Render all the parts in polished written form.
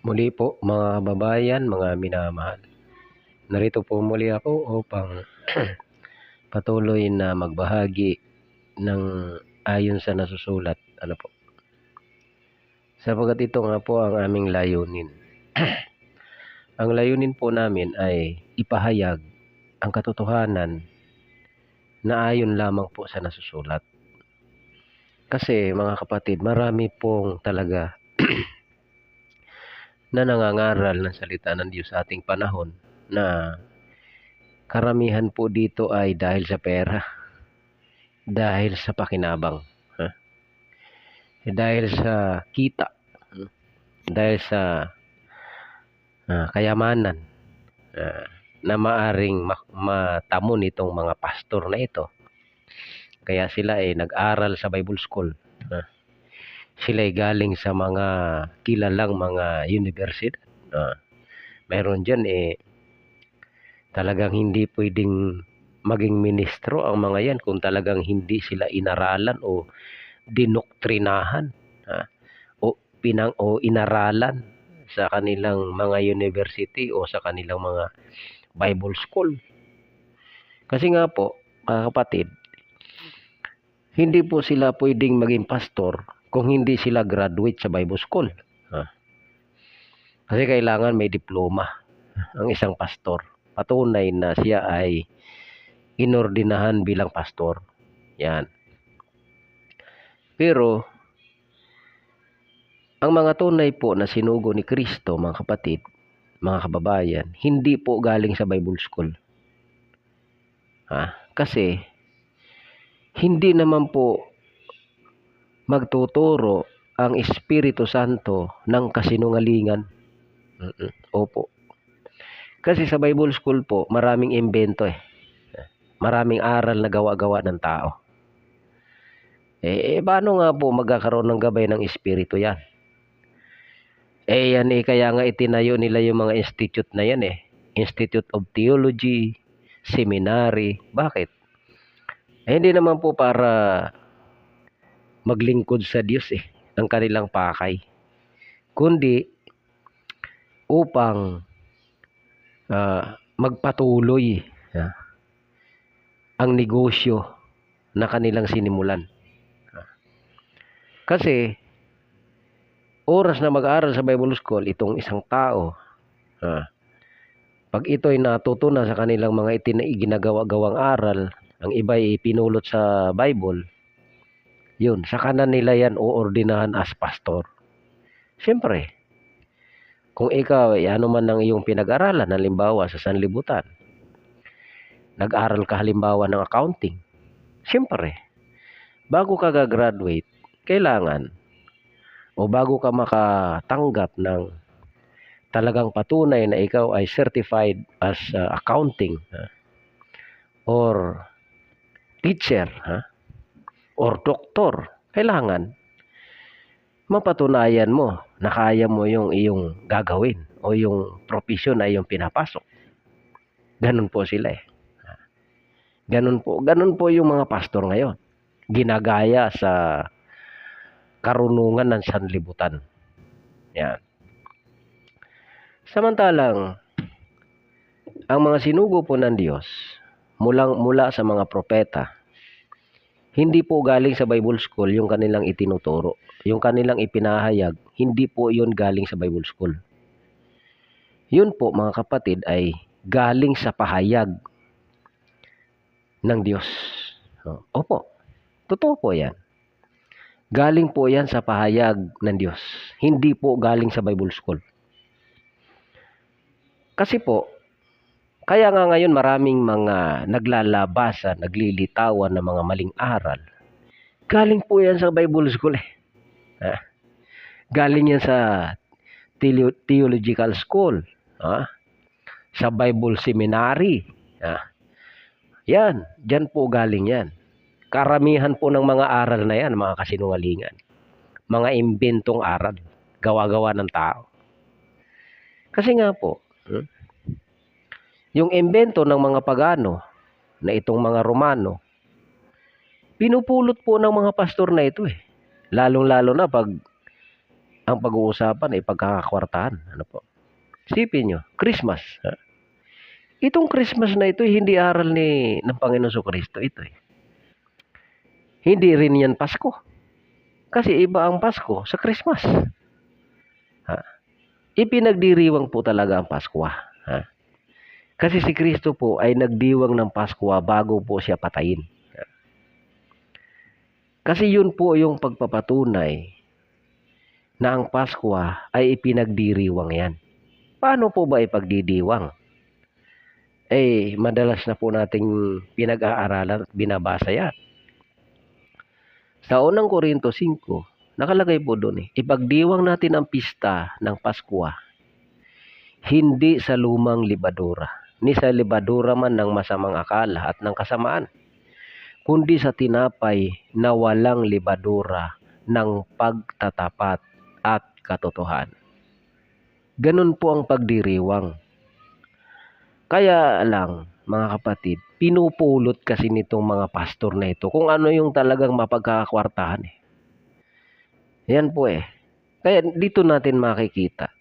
Muli po mga kababayan, mga minamahal. Narito po muli ako upang patuloy na magbahagi ng ayon sa nasusulat. Sapagkat ito nga po ang aming layunin. Ang layunin po namin ay ipahayag ang katotohanan na ayon lamang po sa nasusulat. Kasi mga kapatid, marami pong talaga na nangangaral ng salita ng Diyos sa ating panahon na karamihan po dito ay dahil sa pera, dahil sa pakinabang, dahil sa kita, dahil sa kayamanan na maaring matamo nitong mga pastor na ito. Kaya sila ay nag-aral sa Bible School. Sila ay galing sa mga kilalang mga university. Mayroon dyan talagang hindi pwedeng maging ministro ang mga yan kung talagang hindi sila inaralan o dinoktrinahan o inaralan sa kanilang mga university o sa kanilang mga Bible School. Kasi nga po, mga kapatid, hindi po sila pwedeng maging pastor kung hindi sila graduate sa Bible School. Kasi kailangan may diploma ang isang pastor. Patunay na siya ay inordinahan bilang pastor. Yan. Pero, ang mga tunay po na sinugo ni Kristo, mga kapatid, mga kababayan, hindi po galing sa Bible School. Kasi, hindi naman po magtuturo ang Espiritu Santo ng kasinungalingan. Opo. Kasi sa Bible School po, maraming imbento Maraming aral na gawa-gawa ng tao. Paano nga po magkakaroon ng gabay ng Espiritu yan? Yan kaya nga itinayo nila yung mga institute na yan Institute of Theology, Seminary. Bakit? Hindi naman po para maglingkod sa Diyos ang kanilang pakay. Kundi upang magpatuloy ang negosyo na kanilang sinimulan. Kasi oras na mag-aaral sa Bible School itong isang tao, pag ito'y natutunan sa kanilang mga ginagawa-gawang aral, ang iba'y pinulot sa Bible, yun, sa kanan nila yan uordinahan as pastor. Siyempre, kung ikaw ano man ang iyong pinag-aralan, halimbawa sa sanlibutan, nag-aral ka halimbawa ng accounting, siyempre, bago ka gagraduate, kailangan o bago ka makatanggap ng talagang patunay na ikaw ay certified as accounting or teacher or doktor, kailangan mapatunayan mo na kaya mo yung iyong gagawin o yung profesyon na iyong pinapasok. Ganun po sila Ganun po yung mga pastor ngayon. Ginagaya sa karunungan ng sanlibutan. Yan. Samantalang, ang mga sinugo po ng Diyos mula sa mga propeta, hindi po galing sa Bible School yung kanilang itinuturo. Yung kanilang ipinahayag, hindi po yun galing sa Bible School. Yun po mga kapatid ay galing sa pahayag ng Diyos. Opo, totoo po yan. Galing po yan sa pahayag ng Diyos. Hindi po galing sa Bible School. Kasi po, kaya nga ngayon maraming mga naglalabasan, naglilitawan ng mga maling aral. Galing po yan sa Bible School Galing yan sa theological school. Sa Bible Seminary. Yan, dyan po galing yan. Karamihan po ng mga aral na yan, mga kasinungalingan. Mga imbentong aral. Gawa-gawa ng tao. Kasi nga po, yung imbento ng mga pagano, na itong mga Romano, pinupulot po ng mga pastor na ito Lalong-lalo na pag ang pag-uusapan ay pagkakakwartahan. Ano po? Isipin nyo, Christmas. Ha? Itong Christmas na ito, hindi aral ng Panginoon Kristo ito. Hindi rin yan Pasko. Kasi iba ang Pasko sa Christmas. Ha? Ipinagdiriwang po talaga ang Pasko. Ha? Kasi si Kristo po ay nagdiwang ng Pasko bago po siya patayin. Ha? Kasi yun po yung pagpapatunay na ang Pasko ay ipinagdiriwang yan. Paano po ba ipagdidiwang? Madalas na po nating pinag-aaralan at binabasa yan. Sa unang Korinto 5, nakalagay po doon ipagdiwang natin ang pista ng Pasko hindi sa lumang libadura, ni sa libadura man ng masamang akala at ng kasamaan, kundi sa tinapay na walang libadura ng pagtatapat at katotohanan. Ganun po ang pagdiriwang. Kaya lang, mga kapatid, pinupulot kasi nitong mga pastor na ito kung ano yung talagang mapagkakakwartahan. Yan po Kaya dito natin makikita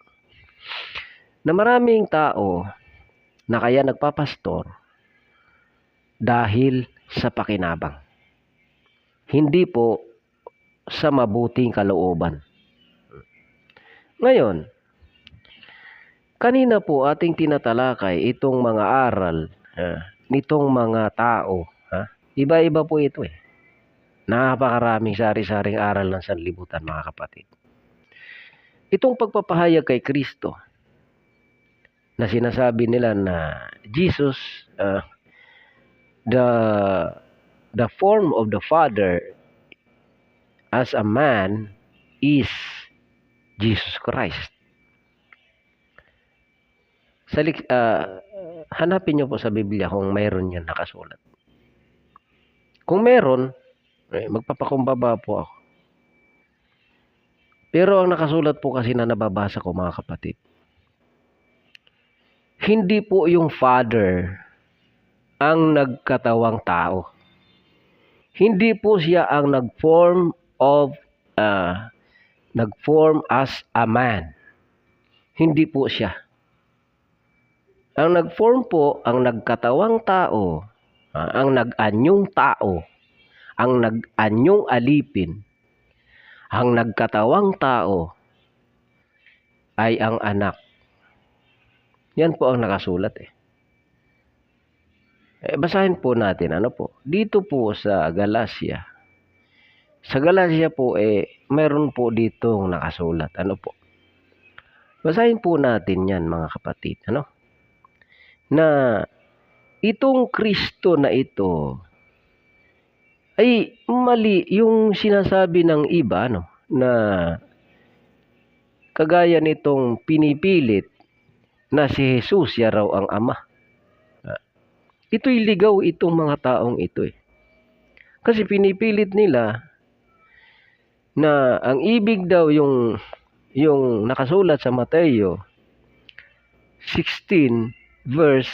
na maraming tao na kaya nagpapastor dahil sa pakinabang. Hindi po sa mabuting kalooban. Ngayon, kanina po ating tinatalakay itong mga aral nitong mga tao. Iba-iba po ito Napakaraming sari-saring aral ng sanlibutan, mga kapatid. Itong pagpapahayag kay Kristo na sinasabi nila na Jesus, the form of the Father as a man is Jesus Christ. Hanapin nyo po sa Biblia kung mayroon yan nakasulat. Kung meron, magpapakumbaba po ako. Pero ang nakasulat po kasi na nababasa ko, mga kapatid, hindi po yung Father ang nagkatawang tao. Hindi po siya ang nag-form as a man. Hindi po siya. Ang nag-form po, ang nagkatawang tao, ang nag-anyong tao, ang nag-anyong alipin, ang nagkatawang tao ay ang anak. Yan po ang nakasulat basahin po natin dito po sa Galacia. Sa Galacia po mayroon po ditong nakasulat. Basahin po natin yan, mga kapatid. Na itong Kristo na ito ay mali yung sinasabi ng iba na kagaya nitong pinipilit na si Jesus siya raw ang Ama. Ito'y ligaw itong mga taong ito Kasi pinipilit nila na ang ibig daw yung nakasulat sa Mateo 16 verse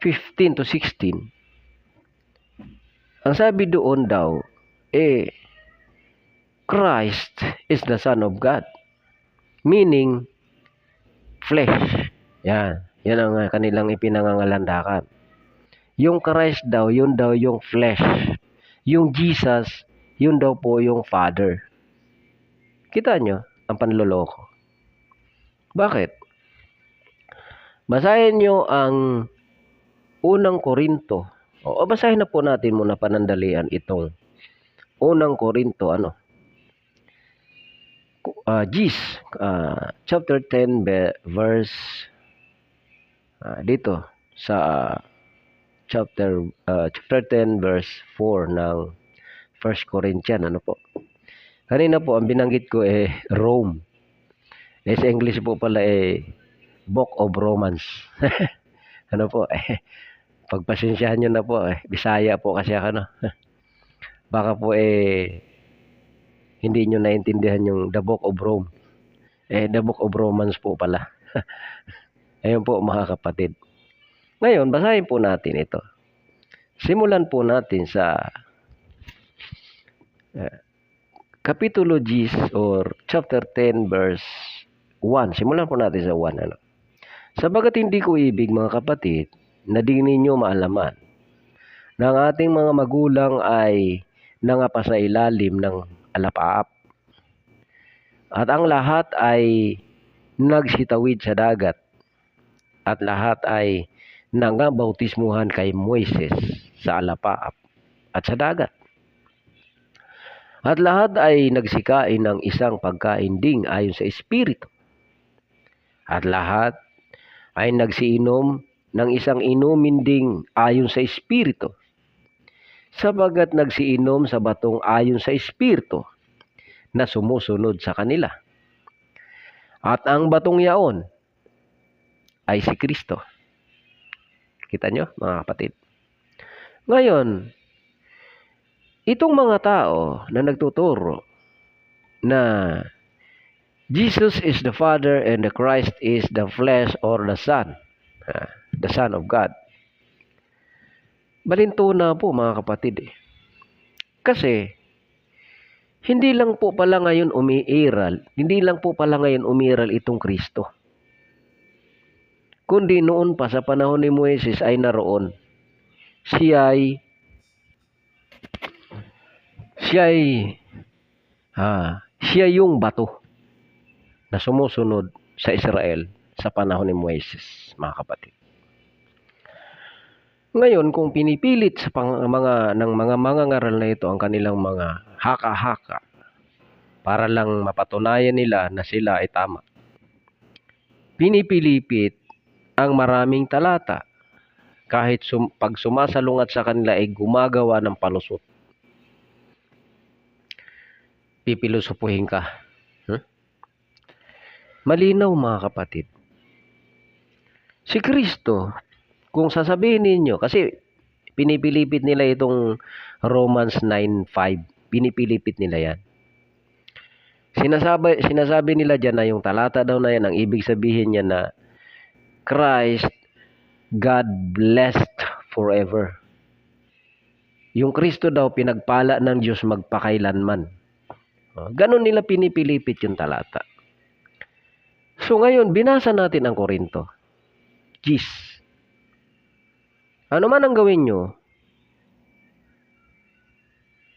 15 to 16. Ang sabi doon daw Christ is the Son of God, meaning flesh. Yan ang kanilang ipinangangalandakan. Yung Christ daw, yun daw yung flesh. Yung Jesus, yun daw po yung Father. Kita nyo ang panloloko. Bakit? Basahin nyo ang unang Korinto. Basahin na po natin muna panandalian itong unang Korinto. Chapter 10 verse dito sa chapter 10 verse 4 ng 1 Corinthians. Kanina po ang binanggit ko Rome. Sa English po pala Book of Romans. Pagpasensyahan nyo na po Bisaya po kasi ako baka po hindi nyo naintindihan yung The Book of Rome. The Book of Romans po pala. Ayun po, mga kapatid. Ngayon, basahin po natin ito. Simulan po natin sa Kapitulo 10 or chapter 10 verse 1. Simulan po natin sa 1. Sabagat hindi ko ibig, mga kapatid, na di ninyo maalaman na ang ating mga magulang ay nangapa sa ilalim ng alapaap, at ang lahat ay nagsitawid sa dagat, at lahat ay nangabautismuhan kay Moises sa alapaap at sa dagat. At lahat ay nagsikain ng isang pagkainding ayon sa Espiritu. At lahat ay nagsiinom ng isang inumin ding ayon sa Espiritu, sabagat nagsiinom sa batong ayon sa Espiritu na sumusunod sa kanila. At ang batong yaon ay si Kristo. Kita nyo, mga kapatid? Ngayon, itong mga tao na nagtuturo na Jesus is the Father and the Christ is the flesh or the Son, the Son of God. Balinto na po, mga kapatid. Kasi, hindi lang po pala ngayon umiiral itong Kristo. Kundi noon pa sa panahon ni Moises ay naroon. Siya yung bato na sumusunod sa Israel sa panahon ni Moises, mga kapatid. Ngayon, kung pinipilit sa mga mangangaral na ito ang kanilang mga haka-haka para lang mapatunayan nila na sila ay tama, pinipilipit ang maraming talata kahit pag sumasalungat sa kanila ay gumagawa ng palusot. Pipilosopuhin ka. Malinaw, mga kapatid. Si Kristo, kung sasabihin ninyo, kasi pinipilipit nila itong Romans 9:5. Pinipilipit nila yan. Sinasabi nila dyan na yung talata daw na yan, ang ibig sabihin niya na Christ, God blessed forever. Yung Kristo daw pinagpala ng Diyos magpakailanman. Ganon nila pinipilipit yung talata. So ngayon, binasa natin ang Korinto. Gis. Ano man ang gawin nyo,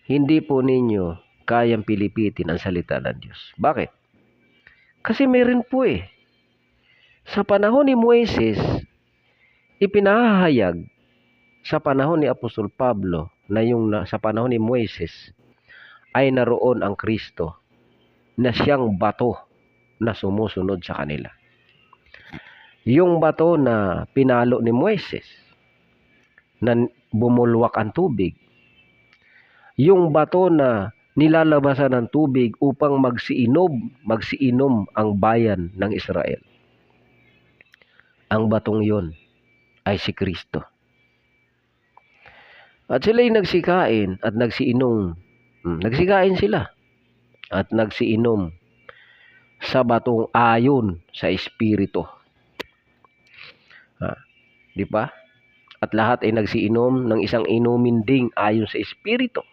hindi po ninyo kayang pilipitin ang salita ng Diyos. Bakit? Kasi meron po sa panahon ni Moises, ipinahayag sa panahon ni Apostol Pablo na yung sa panahon ni Moises ay naroon ang Kristo na siyang bato na sumusunod sa kanila. Yung bato na pinalo ni Moises na bumulwak ang tubig. Yung bato na nilalabasan ng tubig upang magsiinom ang bayan ng Israel. Ang batong yon ay si Kristo. At sila'y nagsikain at nagsiinom. Nagsikain sila at nagsiinom sa batong ayon sa Espiritu. Di ba? At lahat ay nagsiinom ng isang inumin ding ayon sa Espiritu.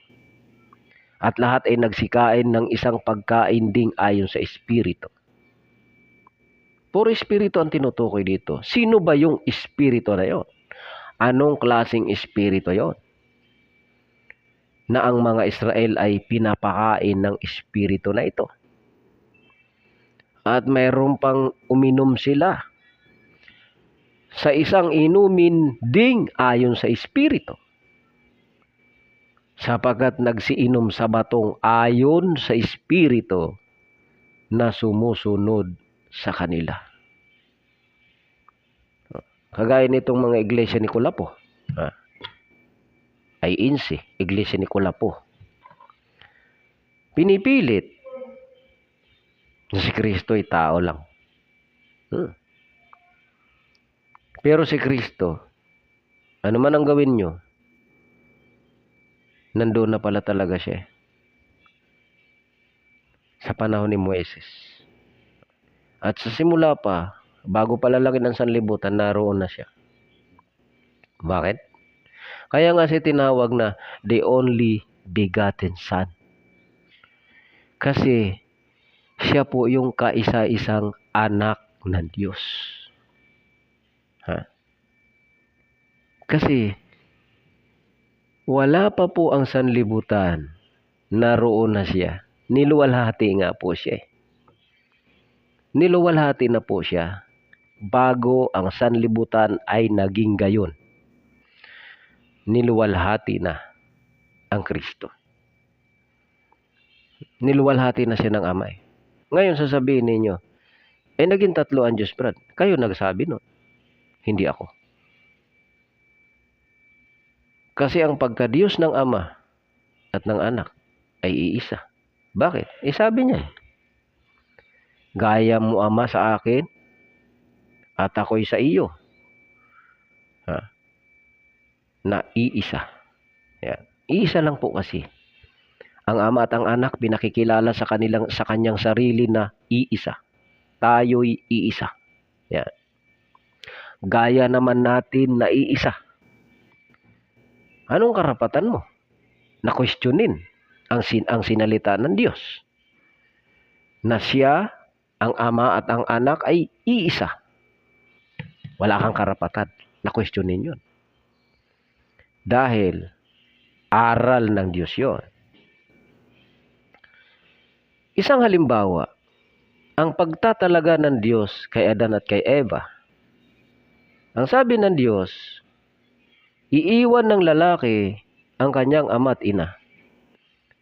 At lahat ay nagsikain ng isang pagkain ding ayon sa Espiritu. Puro Espiritu ang tinutukoy dito. Sino ba yung Espiritu na yon? Anong klaseng Espiritu yon? Na ang mga Israel ay pinapakain ng Espiritu na ito. At mayroon pang uminom sila sa isang inumin ding ayon sa Espiritu. Sapagkat nagsiinom sa batong ayon sa Espiritu na sumusunod sa kanila. Kagaya nitong mga iglesia ni Kulapo. Ay INSI, iglesia ni Kulapo. Pinipilit na si Kristo ay tao lang. Pero si Kristo, ano man ang gawin nyo, nandoon na pala talaga siya. Sa panahon ni Moises. At sa simula pa, bago palalaki ng sanlibutan, naroon na siya. Bakit? Kaya nga siya tinawag na the only begotten Son. Kasi siya po yung kaisa-isang anak ng Diyos. Ha? Kasi wala pa po ang sanlibutan, naroon na siya. Niluwalhati nga po siya. Niluwalhati na po siya bago ang sanlibutan ay naging gayon. Niluwalhati na ang Kristo. Niluwalhati na siya ng Ama. Ngayon sasabihin ninyo, naging tatlo ang Diyos, Brad. Kayo nagsabi nun, hindi ako. Kasi ang pagka-Diyos ng Ama at ng Anak ay iisa. Bakit? Sabi niya, gaya mo, Ama, sa akin at ako'y sa iyo. Na iisa. Yan. Iisa lang po kasi. Ang Ama at ang Anak pinakikilala sa kanyang sarili na iisa. Tayo'y iisa. Yan. Gaya naman natin na iisa. Anong karapatan mo na questionin ang sinalita ng Diyos? Na siya, ang Ama at ang Anak ay iisa. Wala kang karapatan na questionin yun. Dahil aral ng Diyos yun. Isang halimbawa, ang pagtatalaga ng Diyos kay Adan at kay Eva. Ang sabi ng Diyos, iiwan ng lalaki ang kanyang ama at ina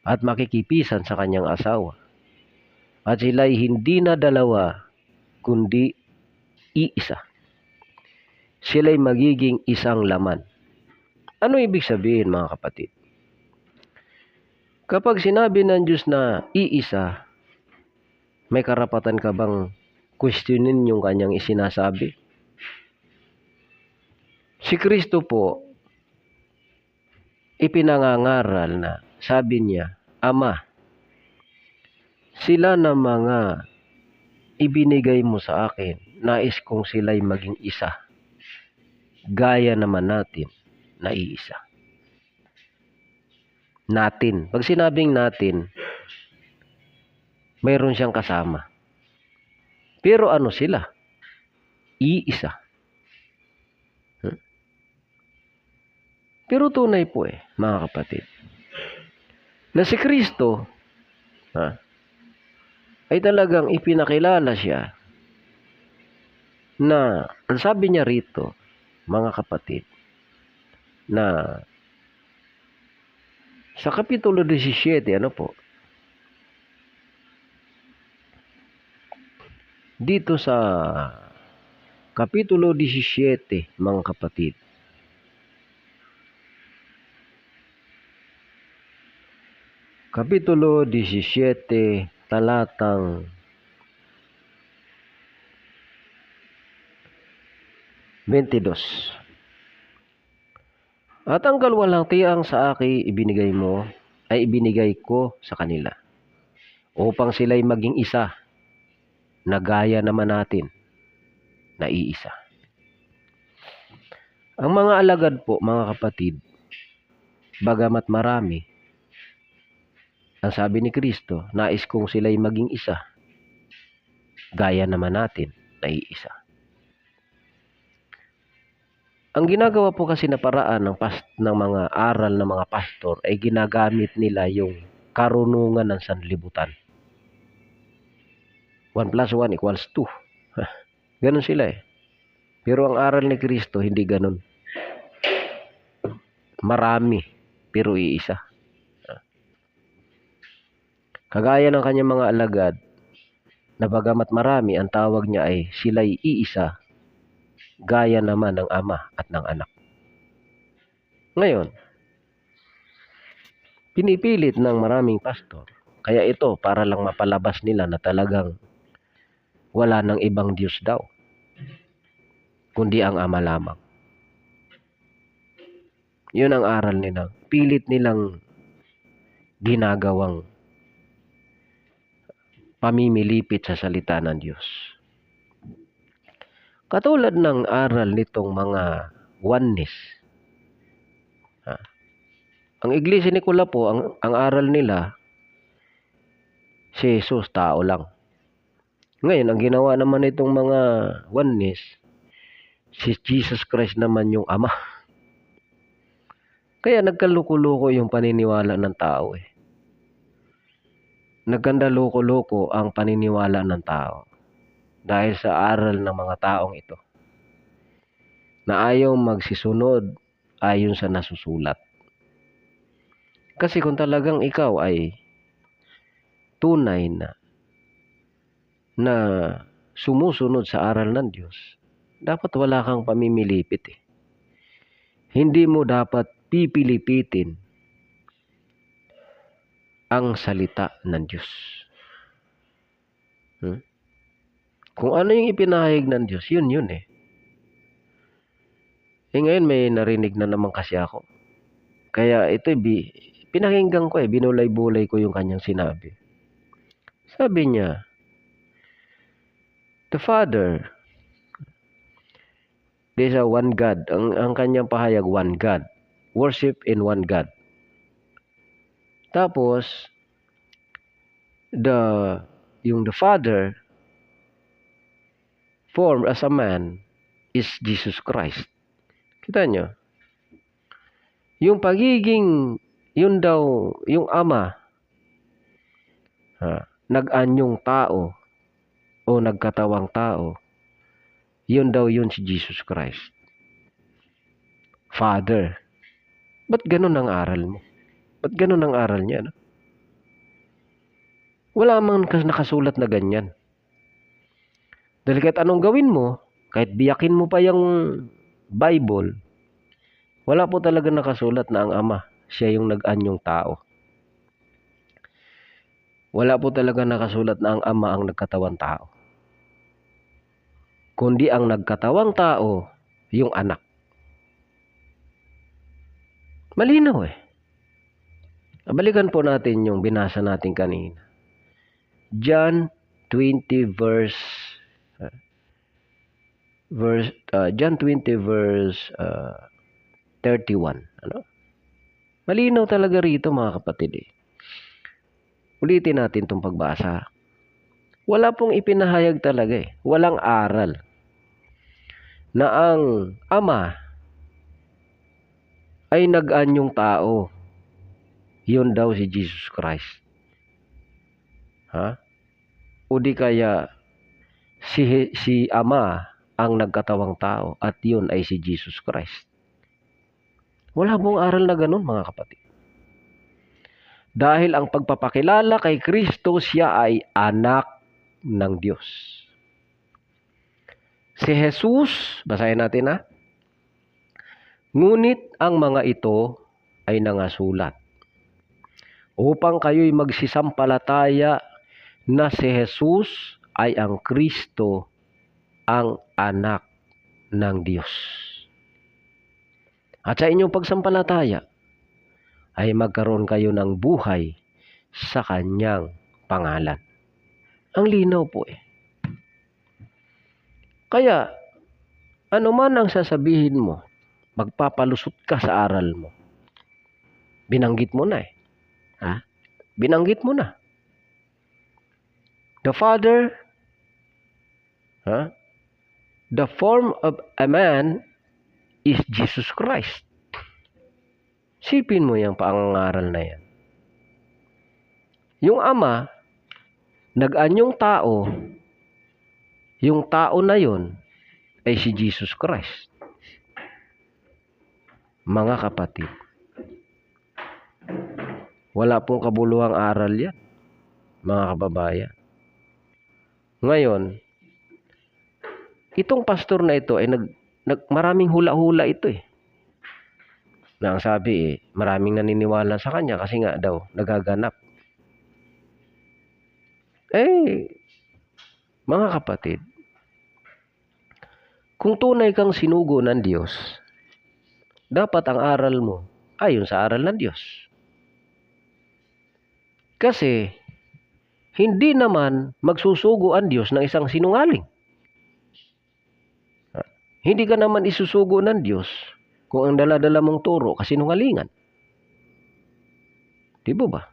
at makikipisan sa kanyang asawa. At sila'y hindi na dalawa, kundi iisa. Sila'y magiging isang laman. Ano ibig sabihin, mga kapatid? Kapag sinabi ng Diyos na iisa, may karapatan ka bang questionin yung kanyang isinasabi? Si Kristo po, ipinangangaral na, sabi niya, Ama, sila na mga ibinigay mo sa akin, nais kong sila'y maging isa. Gaya naman natin na iisa. Natin. Pag sinabing natin, mayroon siyang kasama. Pero ano sila? Iisa. Pero tunay po mga kapatid, na si Kristo ay talagang ipinakilala siya na, ang sabi niya rito, mga kapatid, na sa Kapitulo 17, dito sa Kapitulo 17, mga kapatid, Kapitulo 17, talatang 22. At ang kalwalhatiang sa akin ibinigay mo, ay ibinigay ko sa kanila, upang sila'y maging isa, na gaya naman natin, na iisa. Ang mga alagad po, mga kapatid, bagamat marami, ang sabi ni Kristo, nais kong sila'y maging isa, gaya naman natin, na iisa. Ang ginagawa po kasi na paraan ng mga aral ng mga pastor ay ginagamit nila yung karunungan ng sanlibutan. 1 plus 1 equals 2. Ganon sila Pero ang aral ni Kristo hindi ganon. Marami, pero iisa. Kagaya ng kanyang mga alagad, na bagamat marami, ang tawag niya ay sila'y iisa, gaya naman ng Ama at ng Anak. Ngayon, pinipilit ng maraming pastor, kaya ito para lang mapalabas nila na talagang wala ng ibang Diyos daw, kundi ang Ama lamang. Yun ang aral nila. Pilit nilang ginagawang pamimilipit sa salita ng Diyos. Katulad ng aral nitong mga oneness. Ang Iglesia ni Kula po, ang aral nila, Si Jesus, tao lang. Ngayon, ang ginawa naman itong mga oneness, si Jesus Christ naman yung Ama. Kaya nagkaloko-loko yung paniniwala ng tao eh. Nagkandaloko-loko ang paniniwala ng tao dahil sa aral ng mga taong ito na ayaw magsisunod ayon sa nasusulat. Kasi kung talagang ikaw ay tunay na sumusunod sa aral ng Diyos, dapat wala kang pamimilipit eh. Hindi mo dapat pipilipitin ang salita ng Diyos. Kung ano yung ipinahayag ng Diyos, yun eh. Ngayon may narinig na naman kasi ako. Kaya ito pinakinggan ko eh, binulay-bulay ko yung kanyang sinabi. Sabi niya, the Father, there's a one God. Ang kanyang pahayag, one God. Worship in one God. Tapos, the Father formed as a man is Jesus Christ. Kita nyo? Yung pagiging, yun daw, yung Ama, nag-anyong tao o nagkatawang tao, yun daw yun si Jesus Christ. Father. Ba't ganun ang aral mo? Ba't ganun ang aral niya? No? Wala mang nakasulat na ganyan. Dahil kahit anong gawin mo, kahit biyakin mo pa yung Bible, wala po talaga nakasulat na ang Ama, siya yung nag-anyong tao. Wala po talaga nakasulat na ang Ama ang nagkatawang tao. Kundi ang nagkatawang tao, yung anak. Malinaw eh. Balikan po natin yung binasa natin kanina. John 20 verse 31. Ano? Malinaw talaga rito mga kapatid eh. Ulitin natin itong pagbasa. Wala pong ipinahayag talaga eh. Walang aral na ang Ama ay nag-anyong tao. Yun daw si Jesus Christ. O di kaya si Ama ang nagkatawang tao at yun ay si Jesus Christ. Wala pong aral na ganun mga kapatid. Dahil ang pagpapakilala kay Kristo, siya ay anak ng Diyos. Si Jesus, basahin natin ngunit ang mga ito ay nangasulat upang kayo'y magsisampalataya na si Jesus ay ang Kristo, ang anak ng Diyos. At sa inyong pagsampalataya ay magkaroon kayo ng buhay sa kanyang pangalan. Ang linaw po eh. Kaya, ano man ang sasabihin mo, magpapalusot ka sa aral mo. Binanggit mo na eh. Binanggit mo na. The Father, the form of a man is Jesus Christ. Sipin mo yung pangangaral na yan. Yung Ama, nag-anyong tao, yung tao na yon ay si Jesus Christ. Mga kapatid, wala pong kabuluhang aral yan, mga kababayan. Ngayon, itong pastor na ito ay maraming hula-hula ito eh. Na ang sabi maraming naniniwala sa kanya kasi nga daw nagaganap. Mga kapatid, kung tunay kang sinugo ng Diyos, dapat ang aral mo ayon sa aral ng Diyos. Kasi, hindi naman magsusugo ang Diyos ng isang sinungaling. Hindi ka naman isusugo ng Diyos kung ang dala-dala mong turo kasinungalingan. Di ba?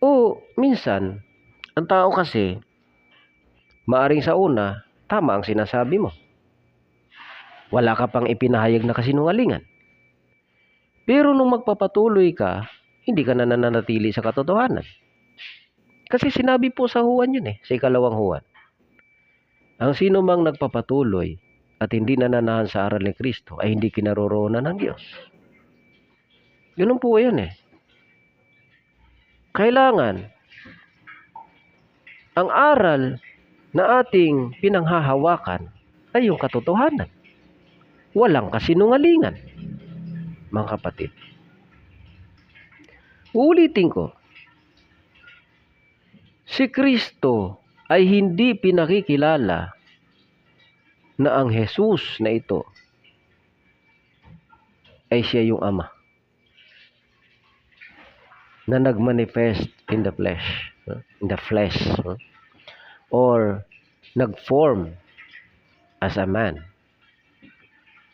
O minsan, ang tao kasi, maaring sa una, tama ang sinasabi mo. Wala ka pang ipinahayag na kasinungalingan. Pero nung magpapatuloy ka, hindi ka na nananatili sa katotohanan. Kasi sinabi po sa Juan yun sa ikalawang Juan. Ang sino mang nagpapatuloy at hindi nananahan sa aral ni Kristo ay hindi kinaroroonan ng Diyos. Ganun po yan Kailangan, ang aral na ating pinanghahawakan ay yung katotohanan. Walang kasinungalingan, mga kapatid. Uulitin ko, si Kristo ay hindi pinakikilala na ang Jesus na ito ay siya yung Ama na nagmanifest in the flesh, or nagform as a man.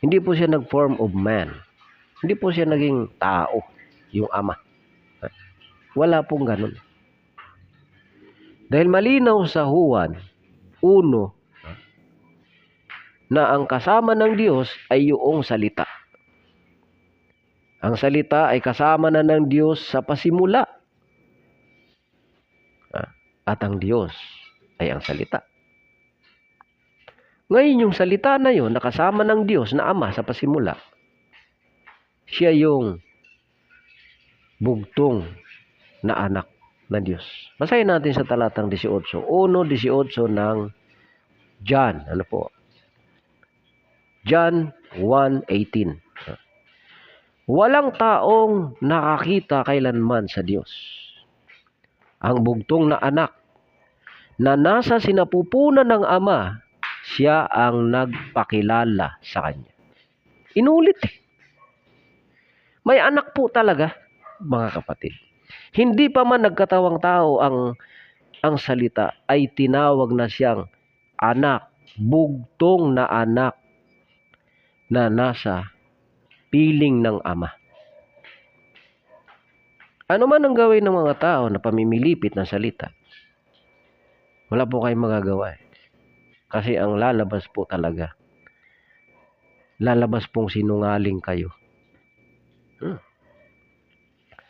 Hindi po siya nagform of man. Hindi po siya naging tao, yung Ama. Wala pong ganun. Dahil malinaw sa Juan 1 na ang kasama ng Diyos ay yung salita. Ang salita ay kasama na ng Diyos sa pasimula. At ang Diyos ay ang salita. Ngayon yung salita na yun, nakasama ng Diyos na Ama sa pasimula, siya yung bugtong na anak ng Diyos. Basahin natin sa talatang 18. 1:18 ng John. Ano po? John 1:18. Walang taong nakakita kailanman sa Diyos. Ang bugtong na anak na nasa sinapupunan ng Ama, siya ang nagpakilala sa Kanya. Inulit May anak po talaga, mga kapatid. Hindi pa man nagkatawang tao ang salita, ay tinawag na siyang anak, bugtong na anak na nasa piling ng Ama. Ano man ang gawin ng mga tao na pamimilipit ng salita, wala po kayong magagawa Kasi ang lalabas po talaga, lalabas pong sinungaling kayo.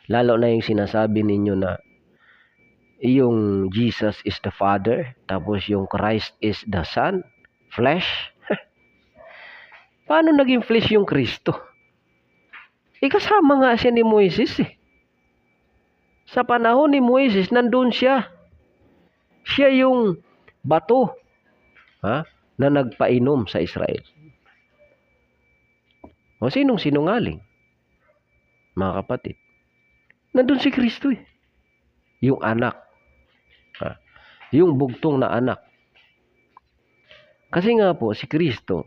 Lalo na yung sinasabi ninyo na yung Jesus is the Father, tapos yung Christ is the Son, flesh. Paano naging flesh yung Kristo? Kasama nga siya ni Moises Sa panahon ni Moises, nandun siya. Siya yung bato na nagpainom sa Israel. O sinong sinungaling? Mga kapatid. Nandun si Kristo Yung anak. Yung bugtong na anak. Kasi nga po, si Kristo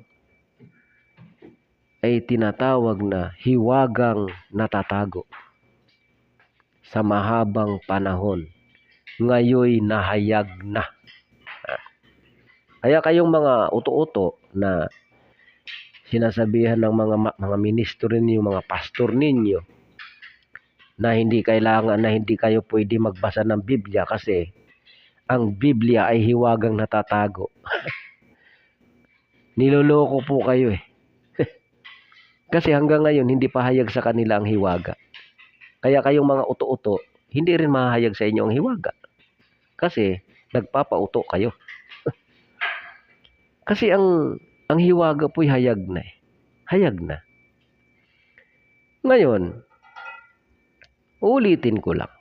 ay tinatawag na hiwagang natatago sa mahabang panahon. Ngayoy nahayag na. Kaya kayong mga uto-uto na sinasabihan ng mga ministro ninyo, mga pastor ninyo, na hindi kayo pwede magbasa ng Biblia kasi ang Biblia ay hiwagang natatago. Niloloko po kayo Kasi hanggang ngayon hindi pa hayag sa kanila ang hiwaga. Kaya kayong mga uto-uto, hindi rin mahayag sa inyo ang hiwaga. Kasi nagpapauto kayo. Kasi ang hiwaga po'y hayag na Hayag na. Ngayon, ulitin ko lang.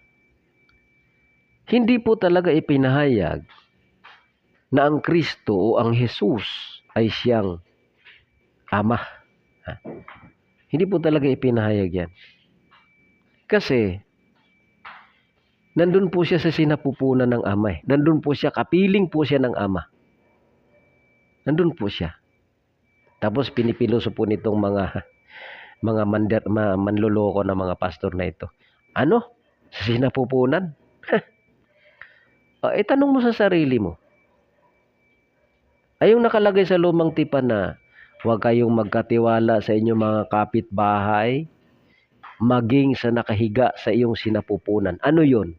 Hindi po talaga ipinahayag na ang Kristo o ang Jesus ay siyang Ama. Hindi po talaga ipinahayag yan. Kasi, nandun po siya sa sinapupunan ng Ama Nandun po siya, kapiling po siya ng Ama. Nandun po siya. Tapos pinipiloso po nitong mga manloloko na mga pastor na ito. Ano? Sa sinapupunan? Tanong mo sa sarili mo. Ay yung nakalagay sa lumang tipan na huwag kayong magkatiwala sa inyong mga kapitbahay, maging sa nakahiga sa iyong sinapupunan. Ano yun?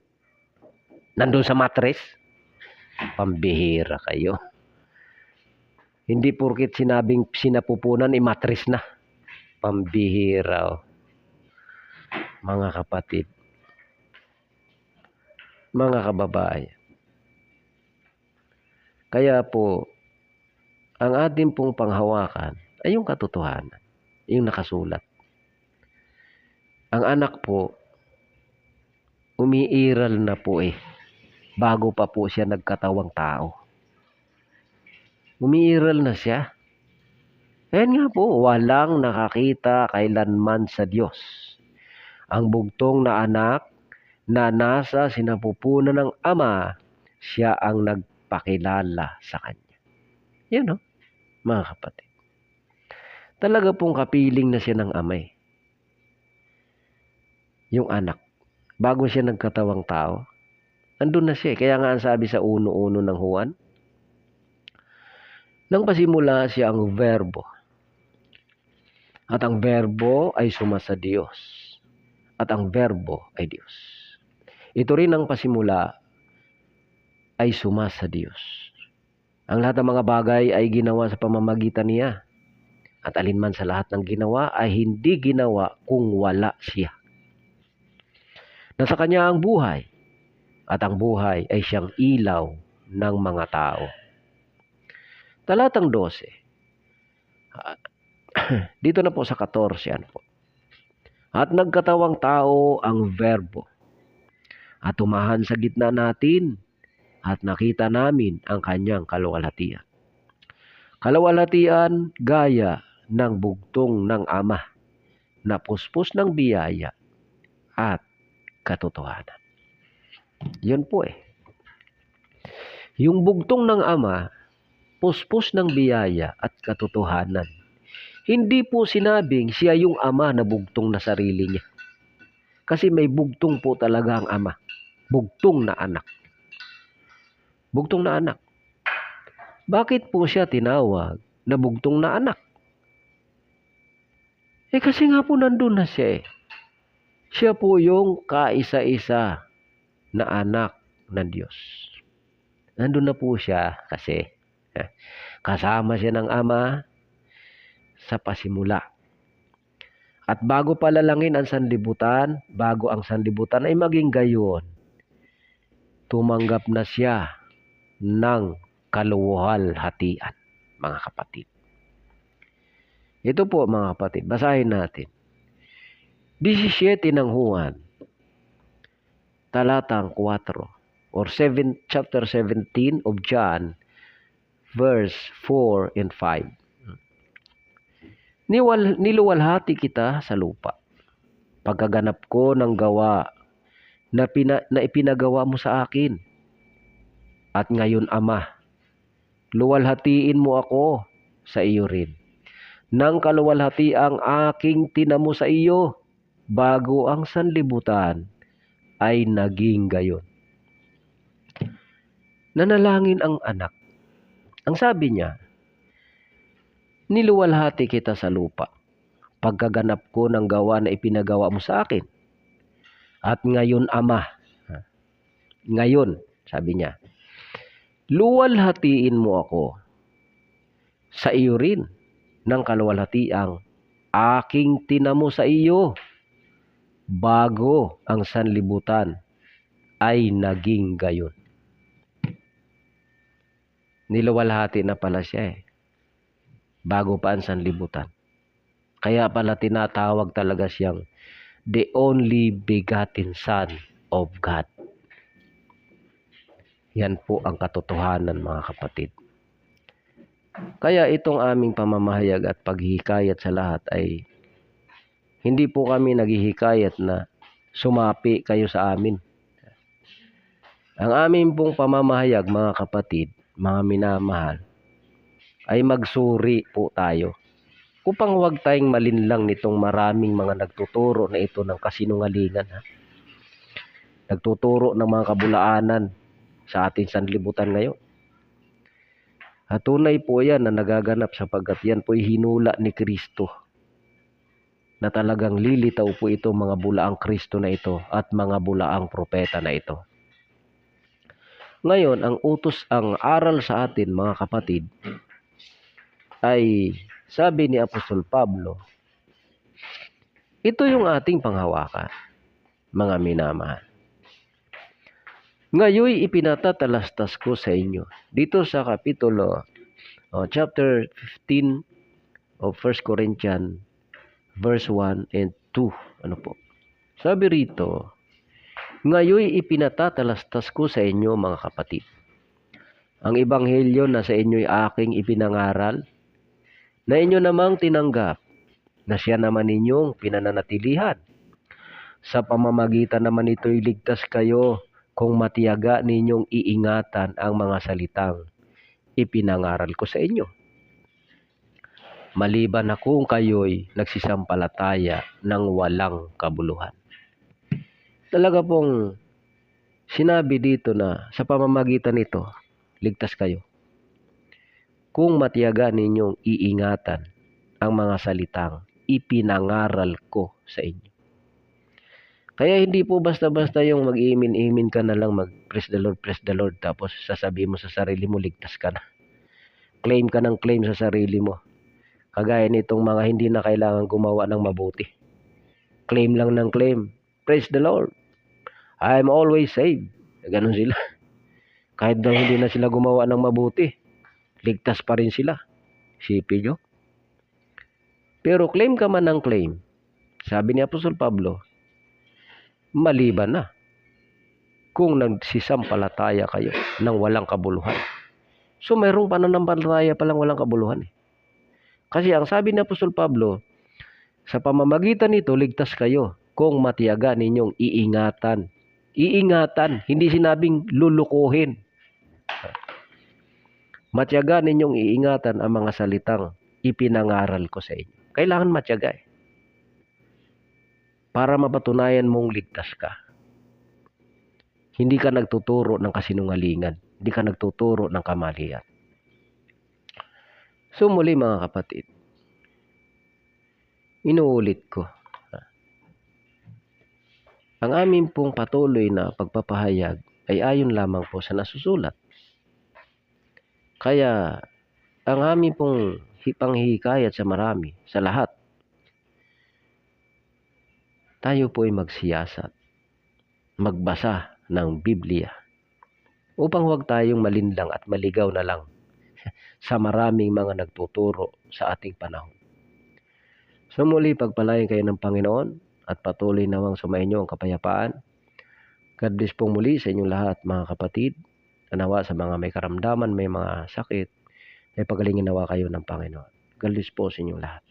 Nandun sa matres? Pambihira kayo. Hindi porkit sinabing sinapupunan, matres na. Pambihira, oh. Mga kapatid, mga kababayan. Kaya po, ang ating pong panghawakan ay yung katotohanan, yung nakasulat. Ang anak po, umiiral na po bago pa po siya nagkatawang tao. Umiiral na siya. Ayan nga po, walang nakakita kailanman sa Diyos. Ang bugtong na anak na nasa sinapupunan ng Ama, siya ang nagpakilala sa Kanya. Yan, mga kapatid. Talaga pong kapiling na siya ng Ama. Yung anak. Bago siya nagkatawang tao, andun na siya. Kaya nga ang sabi sa 1:1 ng Juan, nang pasimula siya ang verbo. At ang verbo ay sumasa Diyos. At ang verbo ay Diyos. Ito rin ang pasimula ay sumasa Diyos. Ang lahat ng mga bagay ay ginawa sa pamamagitan niya. At alinman sa lahat ng ginawa ay hindi ginawa kung wala siya. Nasa Kanya ang buhay. At ang buhay ay siyang ilaw ng mga tao. Talatang 12. Dito na po sa 14. Ano po? At nagkatawang tao ang verbo. At tumahan sa gitna natin. At nakita namin ang kanyang kaluwalhatian. Kaluwalhatian gaya ng bugtong ng Ama na puspos ng biyaya at katotohanan. Yun po Yung bugtong ng Ama, puspos ng biyaya at katotohanan. Hindi po sinabing siya yung Ama na bugtong na sarili niya. Kasi may bugtong po talaga ang Ama. Bugtong na anak. Bugtong na anak. Bakit po siya tinawag na bugtong na anak? Kasi nga po nandun na siya Siya po yung kaisa-isa na anak ng Diyos. Nandun na po siya kasi kasama siya ng Ama sa pasimula. At bago palalangin ang sanlibutan, bago ang sanlibutan ay maging gayon, tumanggap na siya ng kaluwalhatian, mga kapatid. Ito po, mga kapatid, basahin natin. 17 ng Juan, talatang 4, or chapter 17 of John, verse 4 and 5. Niluwalhati kita sa lupa. Pagkaganap ko ng gawa na ipinagawa mo sa akin. At ngayon, Ama, luwalhatiin mo ako sa iyo rin. Nang kaluwalhati ang aking tinamo sa iyo, bago ang sanlibutan ay naging gayon. Nanalangin ang anak. Ang sabi niya, niluwalhati kita sa lupa. Pagkaganap ko ng gawa na ipinagawa mo sa akin. At ngayon, Ama, ngayon, sabi niya, luwalhatiin mo ako sa iyo rin ng kaluwalhatiang aking tinamo sa iyo bago ang sanlibutan ay naging gayon. Niluwalhati na pala siya bago pa ang sanlibutan. Kaya pala tinatawag talaga siyang the only begotten Son of God. Yan po ang katotohanan, mga kapatid. Kaya itong aming pamamahayag at paghihikayat sa lahat ay hindi po kami naghihikayat na sumapi kayo sa amin. Ang aming pong pamamahayag, mga kapatid, mga minamahal, ay magsuri po tayo. Upang huwag tayong malinlang nitong maraming mga nagtuturo na ito ng kasinungalingan. Nagtuturo ng mga kabulaanan sa ating sanlibutan ngayon. At tunay po yan na nagaganap sapagkat yan po'y hinula ni Kristo. Na talagang lilitaw po ito mga bulaang Kristo na ito at mga bulaang propeta na ito. Ngayon, ang aral sa atin mga kapatid ay sabi ni Apostol Pablo, ito yung ating panghawakan, mga minamahal. Ngayoy ipinatatalastas ko sa inyo. Dito sa chapter 15 of 1 Corinthians, verse 1 and 2. Ano po? Sabi rito, ngayoy ipinatatalastas ko sa inyo mga kapatid. Ang ebanghelyo na sa inyo'y aking ipinangaral, na inyo namang tinanggap, na siya naman ninyong pinananatilihan. Sa pamamagitan naman ito'y ligtas kayo kung matiyaga ninyong iingatan ang mga salitang ipinangaral ko sa inyo. Maliban na kung kayo'y nagsisampalataya ng walang kabuluhan. Talaga pong sinabi dito na sa pamamagitan nito, ligtas kayo. Kung matiyaga ninyong iingatan ang mga salitang ipinangaral ko sa inyo. Kaya hindi po basta-basta yung mag-iimin-imin ka na lang, mag-praise the Lord, tapos sasabihin mo sa sarili mo, ligtas ka na. Claim ka ng claim sa sarili mo. Kagaya nitong mga hindi na kailangan gumawa ng mabuti. Claim lang ng claim. Praise the Lord. I'm always saved. Ganon sila. Kahit daw hindi na sila gumawa ng mabuti, ligtas pa rin sila. Sipin nyo. Pero claim ka man ng claim, sabi ni Apostol Pablo, maliban na kung nagsisampalataya kayo ng walang kabuluhan. So mayroong pananampalataya palang walang kabuluhan. Kasi ang sabi ni Apostol Pablo, sa pamamagitan nito, ligtas kayo kung matiyaga ninyong iingatan. Iingatan, hindi sinabing lulukuhin. Matiyaga ninyong iingatan ang mga salitang ipinangaral ko sa inyo. Kailangan matiyaga para mapatunayan mong ligtas ka. Hindi ka nagtuturo ng kasinungalingan. Hindi ka nagtuturo ng kamalian. So muli mga kapatid, inuulit ko. Ang amin pong patuloy na pagpapahayag ay ayon lamang po sa nasusulat. Kaya ang amin pong panghihikayat sa marami, sa lahat, tayo po ay magsiyasat, magbasa ng Biblia upang huwag tayong malinlang at maligaw na lang sa maraming mga nagtuturo sa ating panahon. So muli, pagpalain kayo ng Panginoon at patuloy nawang sumainyo ang kapayapaan. God bless po muli sa inyong lahat mga kapatid. Nawa sa mga may karamdaman, may mga sakit, ay pagalingin nawa kayo ng Panginoon. God bless po sa inyong lahat.